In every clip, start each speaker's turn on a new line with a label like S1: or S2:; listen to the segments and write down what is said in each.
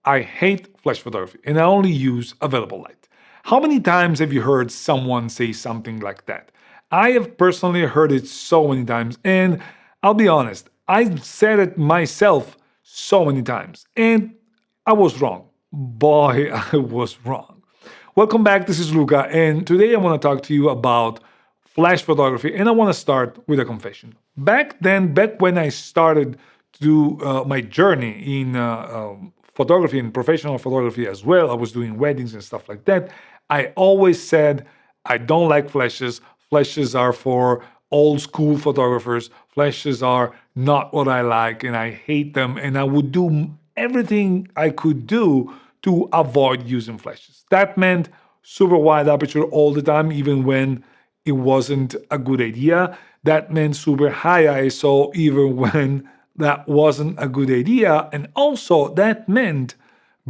S1: I hate flash photography and I only use available light. How many times have you heard someone say something like that? I have personally heard it so many times, and I'll be honest, I said it myself so many times, and I was wrong. Boy, I was wrong. Welcome back, this is Luca, and today I want to talk to you about flash photography, and I want to start with a confession. Back when I started to do my journey in photography and professional photography as well, I was doing weddings and stuff like that. I always said I don't like flashes. Flashes are for old school photographers. Flashes are not what I like, and I hate them. And I would do everything I could do to avoid using flashes. That meant super wide aperture all the time, even when it wasn't a good idea. That meant super high ISO, even when that wasn't a good idea. And also, that meant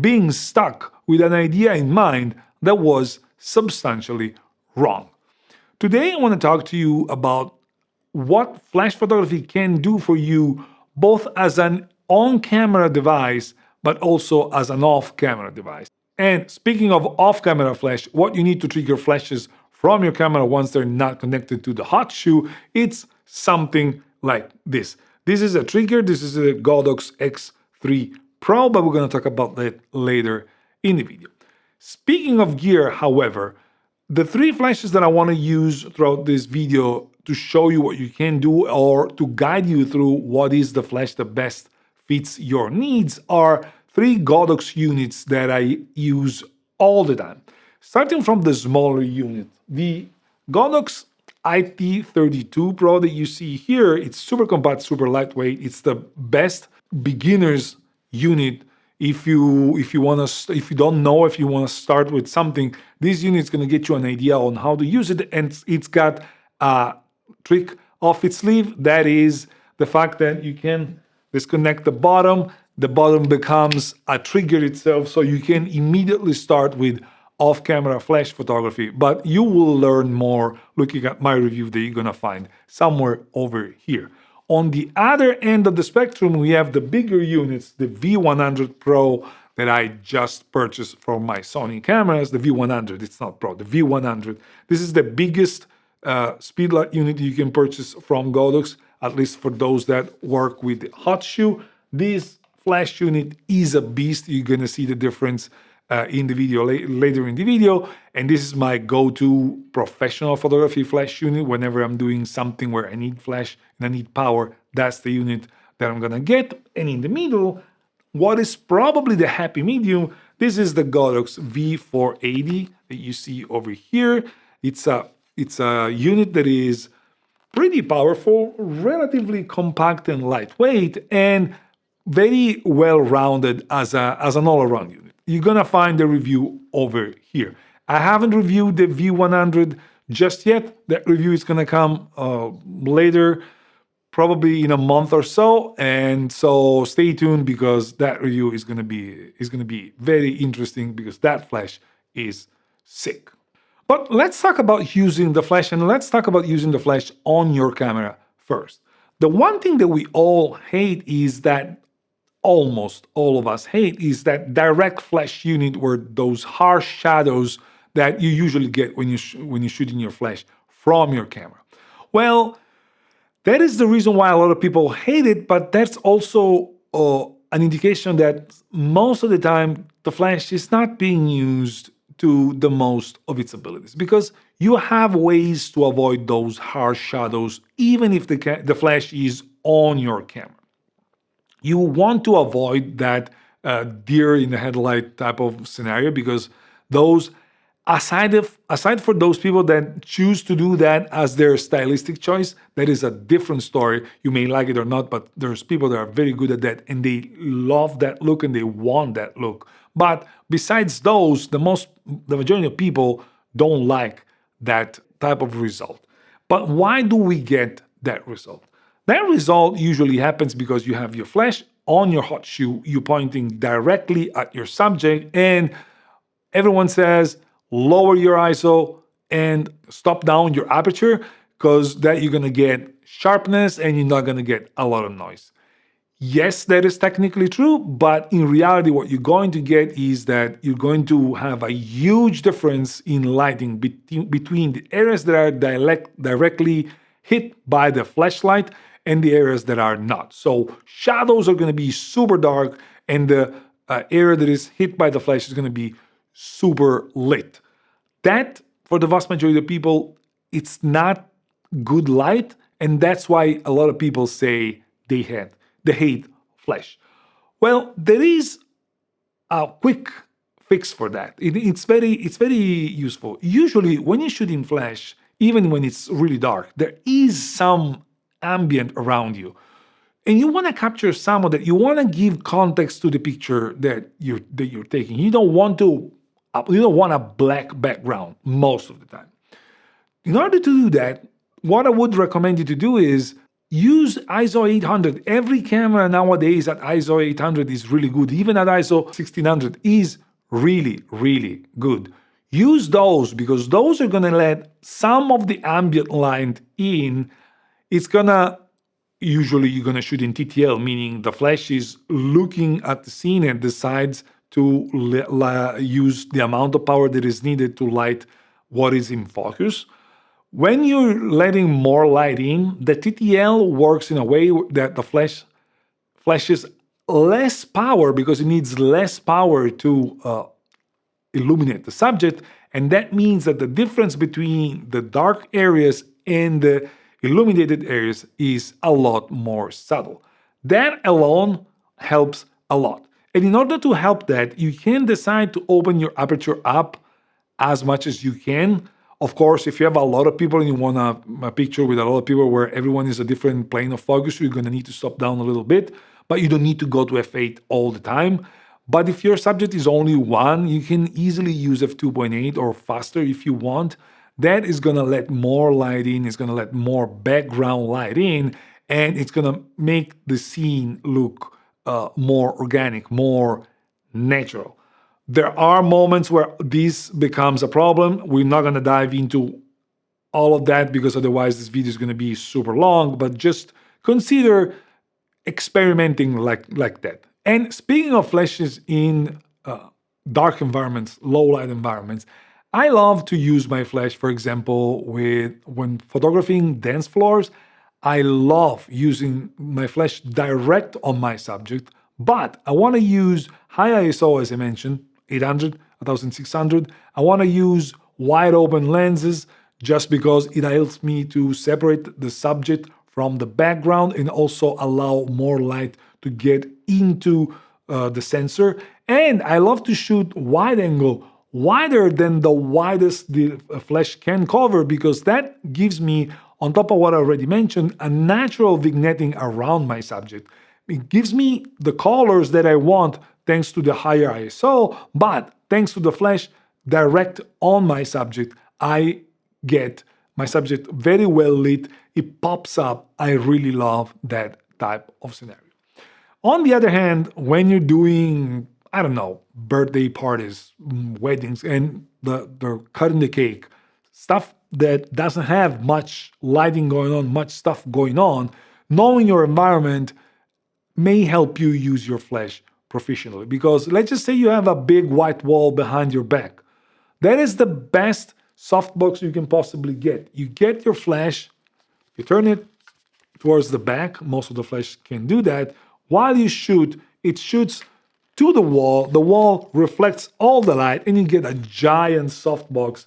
S1: being stuck with an idea in mind that was substantially wrong. Today, I want to talk to you about what flash photography can do for you, both as an on camera device, but also as an off camera device. And speaking of off camera flash, what you need to trigger flashes from your camera once they're not connected to the hot shoe, it's something like this. This is a trigger, this is a Godox X3 Pro, but we're going to talk about that later in the video. Speaking of gear, however, the three flashes that I want to use throughout this video to show you what you can do or to guide you through what is the flash that best fits your needs are three Godox units that I use all the time. Starting from the smaller unit, the Godox IT32 Pro that you see here, it's super compact, super lightweight. It's the best beginner's unit if you don't know if you want to start with something. This unit is going to get you an idea on how to use it, and it's got a trick off its sleeve. That is the fact that you can disconnect the bottom. The bottom becomes a trigger itself, so you can immediately start with off-camera flash photography. But you will learn more looking at my review that you're going to find somewhere over here. On the other end of the spectrum, we have the bigger units, the V100 Pro that I just purchased from my Sony cameras. The V100, it's not Pro, the V100. This is the biggest Speedlight unit you can purchase from Godox, at least for those that work with hot shoe. This flash unit is a beast. You're going to see the difference in the video later in the video. And this is my go-to professional photography flash unit. Whenever I'm doing something where I need flash and I need power, that's the unit that I'm gonna get. And in the middle, what is probably the happy medium, this is the Godox V480 that you see over here. It's a unit that is pretty powerful, relatively compact and lightweight, and very well-rounded as an all-around unit. You're gonna find the review over here. I haven't reviewed the V100 just yet. That review is gonna come later, probably in a month or so. And so stay tuned, because that review is gonna be very interesting, because that flash is sick. But let's talk about using the flash, and let's talk about using the flash on your camera first. The one thing that we all hate is that almost all of us hate is that direct flash unit, where those harsh shadows that you usually get when you're shooting your flash from your camera. Well, that is the reason why a lot of people hate it, but that's also an indication that most of the time the flash is not being used to the most of its abilities, because you have ways to avoid those harsh shadows even if the flash is on your camera. You want to avoid that deer in the headlight type of scenario, because those, aside for those people that choose to do that as their stylistic choice, that is a different story. You may like it or not, but there's people that are very good at that, and they love that look and they want that look. But besides those, the majority of people don't like that type of result. But why do we get that result? That result usually happens because you have your flash on your hot shoe, you're pointing directly at your subject, and everyone says, lower your ISO and stop down your aperture, because that you're gonna get sharpness and you're not gonna get a lot of noise. Yes, that is technically true, but in reality, what you're going to get is that you're going to have a huge difference in lighting between the areas that are directly hit by the flashlight and the areas that are not. So shadows are going to be super dark, and the area that is hit by the flash is going to be super lit. That, for the vast majority of people, it's not good light, and that's why a lot of people say they hate flash. Well, there is a quick fix for that. It's very useful. Usually, when you shoot in flash, even when it's really dark, there is some ambient around you, and you want to capture some of that. You want to give context to the picture that you're taking. You don't want a black background most of the time. In order to do that, what I would recommend you to do is use ISO 800. Every camera nowadays at ISO 800 is really good. Even at ISO 1600 is really, really good. Use those because those are going to let some of the ambient light in. Usually you're going to shoot in TTL, meaning the flash is looking at the scene and decides to use the amount of power that is needed to light what is in focus. When you're letting more light in, the TTL works in a way that the flashes less power because it needs less power to illuminate the subject. And that means that the difference between the dark areas and the illuminated areas is a lot more subtle. That alone helps a lot. And in order to help that, you can decide to open your aperture up as much as you can. Of course, if you have a lot of people and you want a picture with a lot of people where everyone is a different plane of focus, you're going to need to stop down a little bit, but you don't need to go to f8 all the time. But if your subject is only one, you can easily use f2.8 or faster if you want. That is going to let more light in, it's going to let more background light in, and it's going to make the scene look more organic, more natural. There are moments where this becomes a problem. We're not going to dive into all of that because otherwise this video is going to be super long, but just consider experimenting like that. And speaking of flashes in dark environments, low light environments, I love to use my flash, for example, when photographing dance floors. I love using my flash direct on my subject, but I want to use high ISO, as I mentioned, 800, 1600. I want to use wide open lenses just because it helps me to separate the subject from the background and also allow more light to get into the sensor. And I love to shoot wide angle, wider than the widest the flash can cover, because that gives me, on top of what I already mentioned, a natural vignetting around my subject. It gives me the colors that I want thanks to the higher ISO, but thanks to the flash direct on my subject, I get my subject very well lit. It pops up. I really love that type of scenario. On the other hand, when you're doing, I don't know, birthday parties, weddings, and they're cutting the cake, stuff that doesn't have much lighting going on, much stuff going on, knowing your environment may help you use your flash proficiently. Because let's just say you have a big white wall behind your back. That is the best softbox you can possibly get. You get your flash, you turn it towards the back. Most of the flash can do that. While you shoot, it shoots to the wall reflects all the light, and you get a giant softbox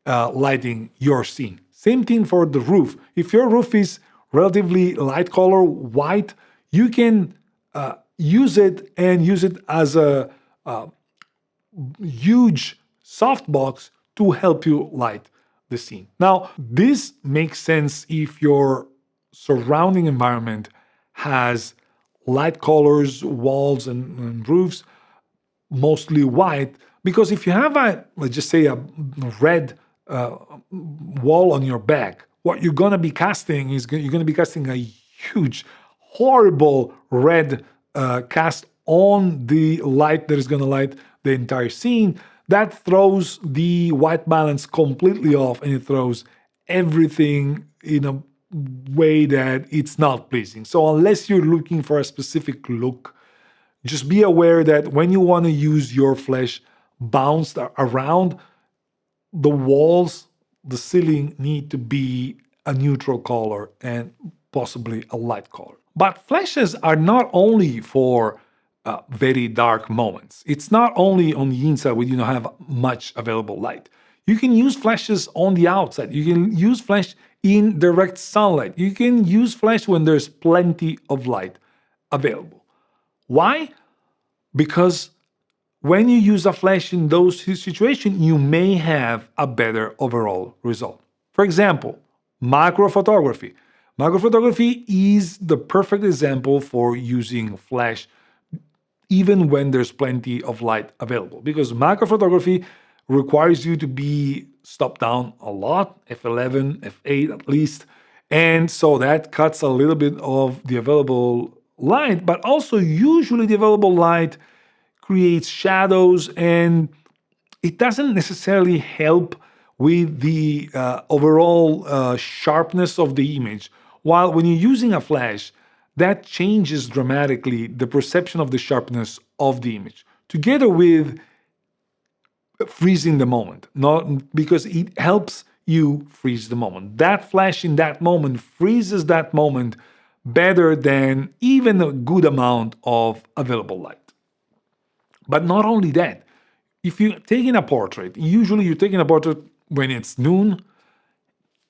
S1: lighting your scene. Same thing for the roof. If your roof is relatively light color, white, you can use it as a huge softbox to help you light the scene. Now, this makes sense if your surrounding environment has light colors, walls, and roofs, mostly white, because if you have let's just say a red wall on your back, what you're going to be casting is you're going to be casting a huge, horrible red cast on the light that is going to light the entire scene. That throws the white balance completely off, and it throws everything in a way that it's not pleasing. So unless you're looking for a specific look, just be aware that when you want to use your flash bounced around, the walls, the ceiling need to be a neutral color and possibly a light color. But flashes are not only for very dark moments. It's not only on the inside where you don't have much available light. You can use flashes on the outside. You can use flash in direct sunlight. You can use flash when there's plenty of light available. Why? Because when you use a flash in those situations, you may have a better overall result. For example, macro photography. Macro photography is the perfect example for using flash even when there's plenty of light available, because macro photography requires you to be stopped down a lot, f11, f8 at least, and so that cuts a little bit of the available light, but also usually the available light creates shadows, and it doesn't necessarily help with the overall sharpness of the image. While when you're using a flash, that changes dramatically the perception of the sharpness of the image, together with freezing the moment, not because it helps you freeze the moment. That flash in that moment freezes that moment better than even a good amount of available light. But not only that, if you're taking a portrait, usually you're taking a portrait when it's noon,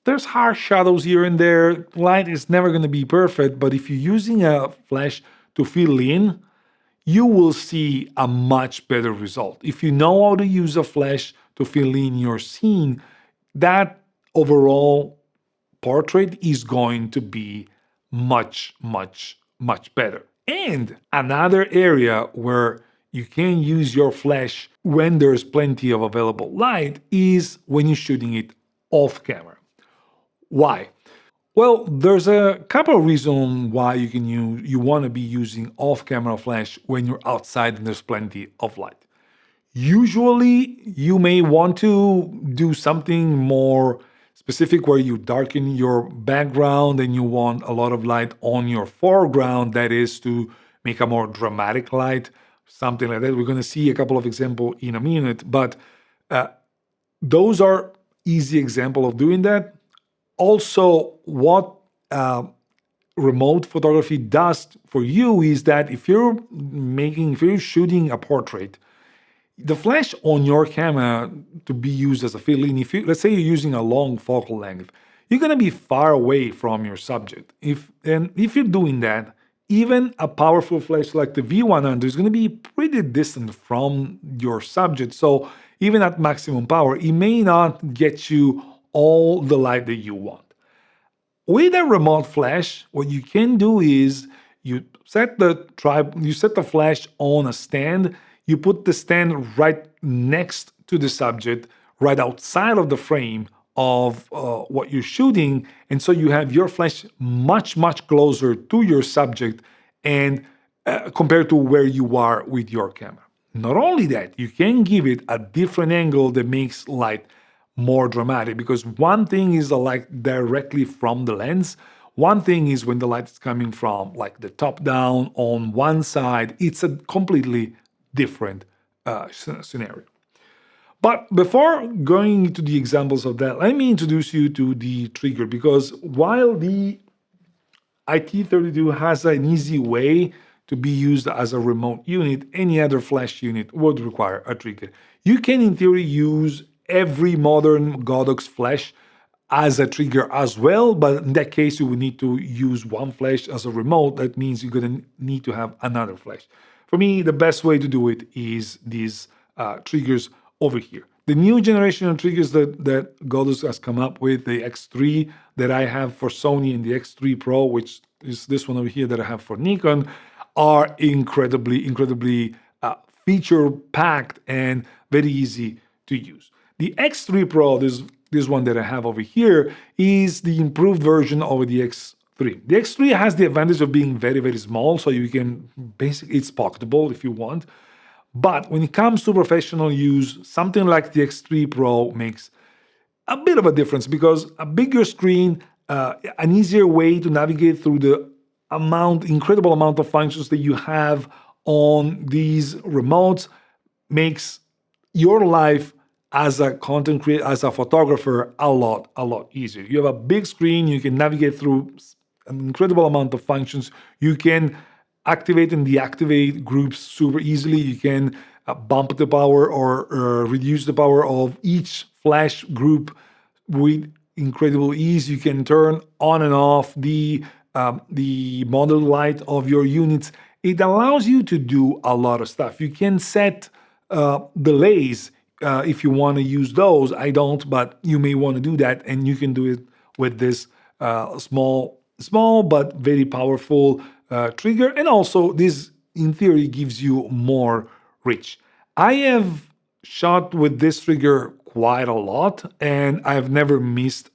S1: there's harsh shadows here and there. Light is never going to be perfect, but if you're using a flash to fill in, you will see a much better result. If you know how to use a flash to fill in your scene, that overall portrait is going to be much, much, much better. And another area where you can use your flash when there's plenty of available light is when you're shooting it off camera. Why? Well, there's a couple of reasons why you want to be using off-camera flash when you're outside and there's plenty of light. Usually, you may want to do something more specific where you darken your background and you want a lot of light on your foreground, that is to make a more dramatic light, something like that. We're going to see a couple of examples in a minute, but those are easy examples of doing that. Also, what remote photography does for you is that if you're shooting a portrait, the flash on your camera to be used as a fill-in, let's say you're using a long focal length, you're going to be far away from your subject. If you're doing that, even a powerful flash like the V100 is going to be pretty distant from your subject. So even at maximum power, it may not get you all the light that you want. With a remote flash, what you can do is you set the flash on a stand. You put the stand right next to the subject, right outside of the frame of what you're shooting, and so you have your flash much, much closer to your subject and compared to where you are with your camera. Not only that, you can give it a different angle that makes light more dramatic, because one thing is the light directly from the lens. One thing is when the light is coming from like the top down on one side. It's a completely different scenario. But before going into the examples of that, let me introduce you to the trigger, because while the IT32 has an easy way to be used as a remote unit, any other flash unit would require a trigger. You can, in theory, use every modern Godox flash as a trigger as well, but in that case, you would need to use one flash as a remote. That means you're going to need to have another flash. For me, the best way to do it is these triggers over here. The new generation of triggers that Godox has come up with, the X3 that I have for Sony and the X3 Pro, which is this one over here that I have for Nikon, are incredibly feature-packed and very easy to use. The X3 Pro, this one that I have over here, is the improved version of the X3. The X3 has the advantage of being very, very small, so you can basically, it's pocketable if you want. But when it comes to professional use, something like the X3 Pro makes a bit of a difference, because a bigger screen an easier way to navigate through the incredible amount of functions that you have on these remotes makes your life as a content creator, as a photographer, a lot easier. You have a big screen, you can navigate through an incredible amount of functions. You can activate and deactivate groups super easily. You can bump the power or reduce the power of each flash group with incredible ease. You can turn on and off the model light of your units. It allows you to do a lot of stuff. You can set delays if you want to use those. I don't, but you may want to do that, and you can do it with this small but very powerful trigger. And also, this in theory gives you more reach. I have shot with this trigger quite a lot, and I've never missed.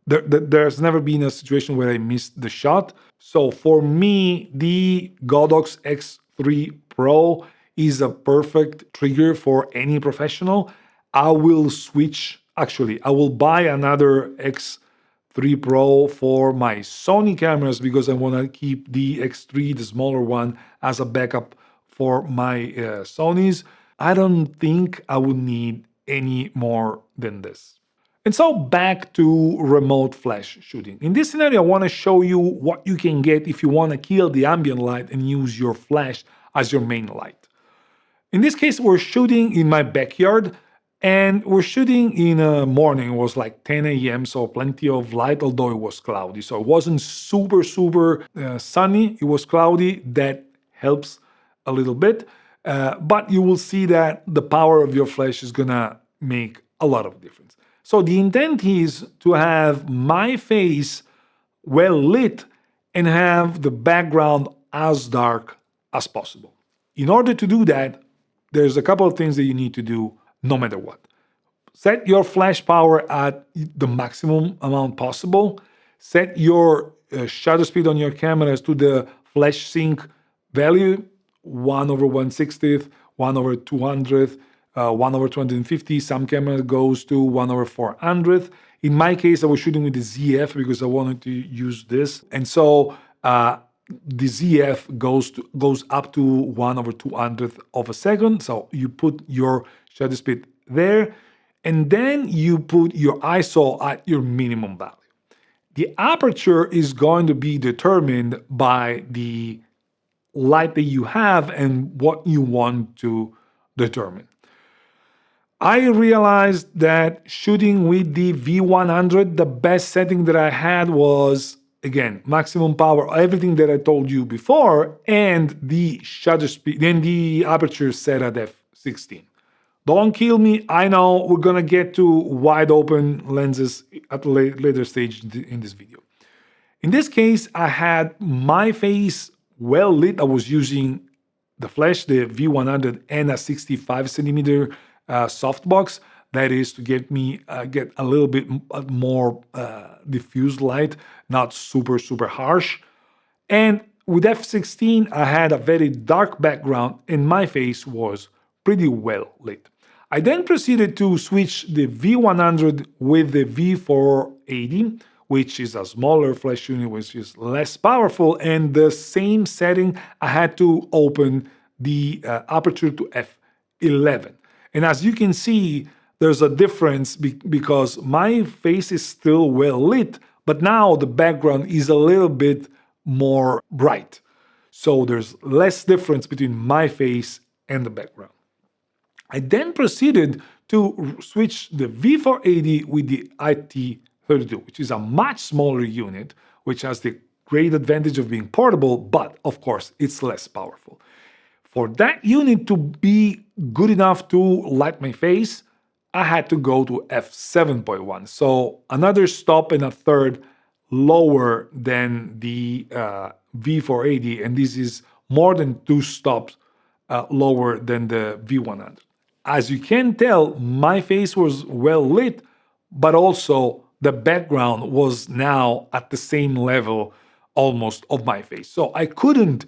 S1: There's never been a situation where I missed the shot. So for me, the Godox X3 Pro is a perfect trigger for any professional. I will buy another X3 Pro for my Sony cameras because I want to keep the X3, the smaller one, as a backup for my Sonys. I don't think I would need any more than this. And so back to remote flash shooting. In this scenario, I want to show you what you can get if you want to kill the ambient light and use your flash as your main light. In this case, we're shooting in my backyard, and we're shooting in the morning. It was like 10 a.m., so plenty of light, although it was cloudy. So it wasn't super sunny. It was cloudy. That helps a little bit. But you will see that the power of your flash is going to make a lot of difference. So the intent is to have my face well lit and have the background as dark as possible. In order to do that, there's a couple of things that you need to do no matter what. Set your flash power at the maximum amount possible. Set your shutter speed on your cameras to the flash sync value, 1/160th, 1/200th, 1/250. Some camera goes to 1/400th. In my case, I was shooting with the ZF because I wanted to use this. And so the ZF goes up to 1/200th of a second. So you put your shutter speed there, and then you put your ISO at your minimum value. The aperture is going to be determined by the light that you have and what you want to determine. I realized that shooting with the V100, the best setting that I had was, again, maximum power, everything that I told you before, and the shutter speed, and the aperture set at f16. Don't kill me. I know we're going to get to wide open lenses at a later stage in this video. In this case, I had my face well lit. I was using the flash, the V100, and a 65 centimeter softbox. That is to get a little bit more diffused light, not super harsh. And with f16, I had a very dark background, and my face was pretty well lit. I then proceeded to switch the V100 with the V480, which is a smaller flash unit, which is less powerful, and the same setting, I had to open the aperture to f11. And as you can see, there's a difference because my face is still well lit, but now the background is a little bit more bright. So there's less difference between my face and the background. I then proceeded to switch the V480 with the IT32, which is a much smaller unit, which has the great advantage of being portable, but of course, it's less powerful. For that unit to be good enough to light my face, I had to go to f7.1. So another stop and a third lower than the V480, and this is more than 2 stops lower than the V100. As you can tell, my face was well lit, but also the background was now at the same level almost of my face. So I couldn't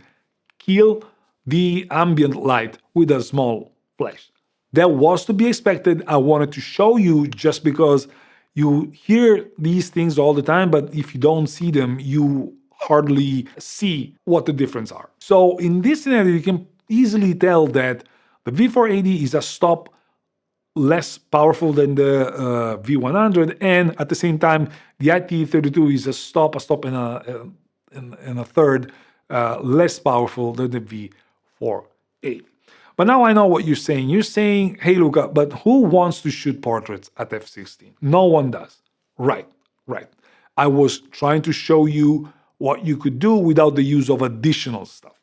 S1: kill the ambient light with a small flash. That was to be expected. I wanted to show you just because You hear these things all the time, but if you don't see them, you hardly see what the difference are. So in this scenario, you can easily tell that the V480 is a stop less powerful than the V100, and at the same time, the IT32 is a stop and a third less powerful than the V480. But now I know what you're saying. You're saying, hey, Luca, but who wants to shoot portraits at f16? No one does. Right, right. I was trying to show you what you could do without the use of additional stuff.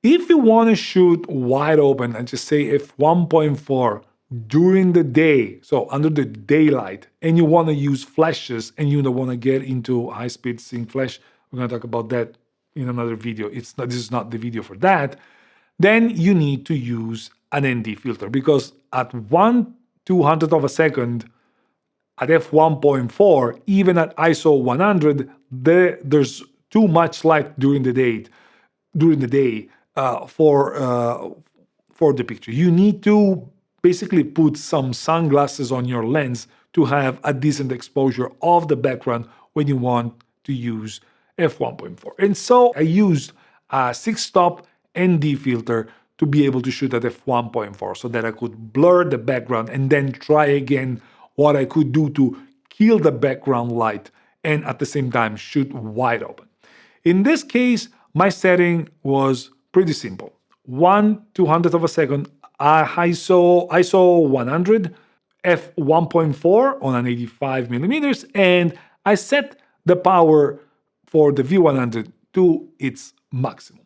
S1: If you want to shoot wide open and just say f1.4 during the day, so under the daylight, and you want to use flashes and you don't want to get into high-speed sync flash, we're going to talk about that in another video. This is not the video for that. Then you need to use an ND filter, because at 1/200th of a second, at f1.4, even at ISO 100, there's too much light during the day for the picture. You need to basically put some sunglasses on your lens to have a decent exposure of the background when you want to use f1.4. And so I used a 6-stop ND filter to be able to shoot at f1.4 so that I could blur the background and then try again what I could do to kill the background light and at the same time shoot wide open. In this case, my setting was pretty simple. 1/200th of a second, ISO 100, f1.4 on an 85 millimeters, and I set the power for the V100 to its maximum.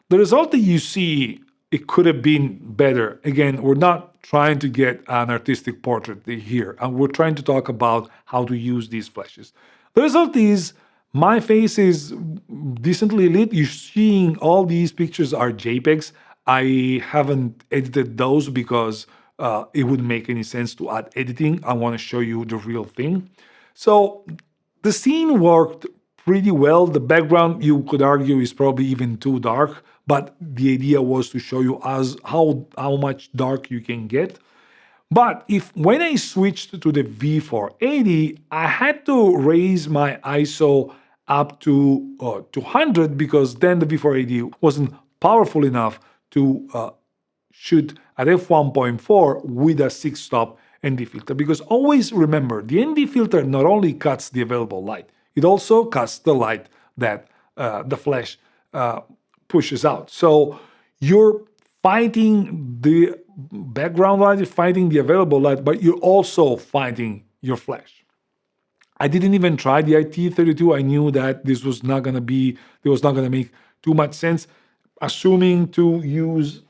S1: The result that you see, it could have been better. Again, we're not trying to get an artistic portrait here, and we're trying to talk about how to use these flashes. The result is my face is decently lit. You're seeing all these pictures are JPEGs. I haven't edited those because it wouldn't make any sense to add editing. I want to show you the real thing. So the scene worked pretty well. The background, you could argue, is probably even too dark, but the idea was to show you how much dark you can get. But when I switched to the V480, I had to raise my ISO up to 200 because then the V480 wasn't powerful enough to shoot at f1.4 with a 6-stop ND filter. Because always remember, the ND filter not only cuts the available light, it also cuts the light that the flash pushes out. So you're fighting the background light, you're fighting the available light, but you're also fighting your flash. I didn't even try the IT32. I knew that this was not going to make too much sense. Assuming to use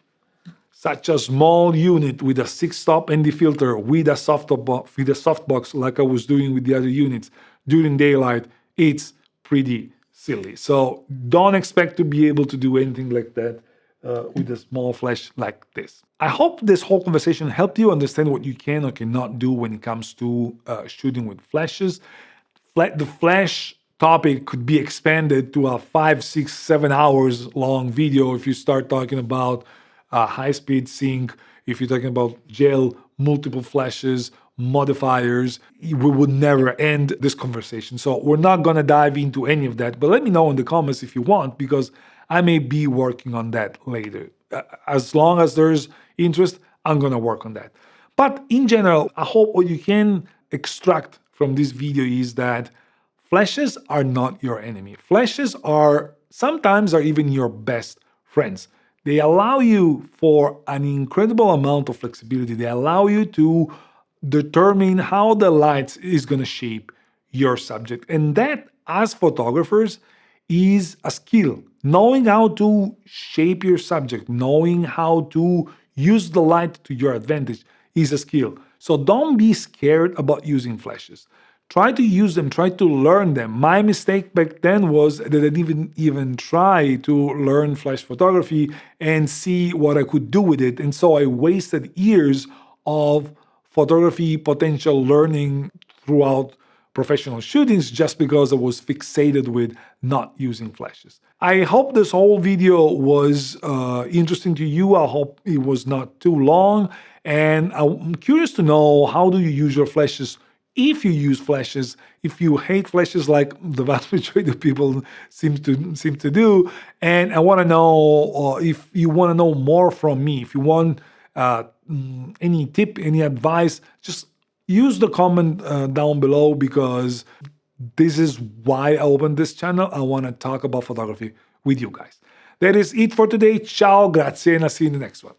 S1: such a small unit with a 6-stop ND filter with a softbox like I was doing with the other units during daylight, it's pretty silly. So don't expect to be able to do anything like that with a small flash like this. I hope this whole conversation helped you understand what you can or cannot do when it comes to shooting with flashes. The flash topic could be expanded to a 5, 6, 7 hours long video if you start talking about high-speed sync, if you're talking about gel, multiple flashes, modifiers. We would never end this conversation. So we're not going to dive into any of that, but let me know in the comments if you want, because I may be working on that later. As long as there's interest, I'm going to work on that. But in general, I hope what you can extract from this video is that flashes are not your enemy. Flashes sometimes are even your best friends. They allow you for an incredible amount of flexibility. They allow you to determine how the light is going to shape your subject. And that, as photographers, is a skill. Knowing how to shape your subject, knowing how to use the light to your advantage is a skill. So don't be scared about using flashes. Try to use them, try to learn them. My mistake back then was that I didn't even try to learn flash photography and see what I could do with it. And so I wasted years of photography potential learning throughout professional shootings just because I was fixated with not using flashes. I hope this whole video was interesting to you. I hope it was not too long. And I'm curious to know, how do you use your flashes if you use flashes, if you hate flashes like the vast majority of people seem to do, and I want to know, or if you want to know more from me, if you want any tip, any advice, just use the comment down below, because this is why I opened this channel. I want to talk about photography with you guys. That is it for today. Ciao, grazie, and I'll see you in the next one.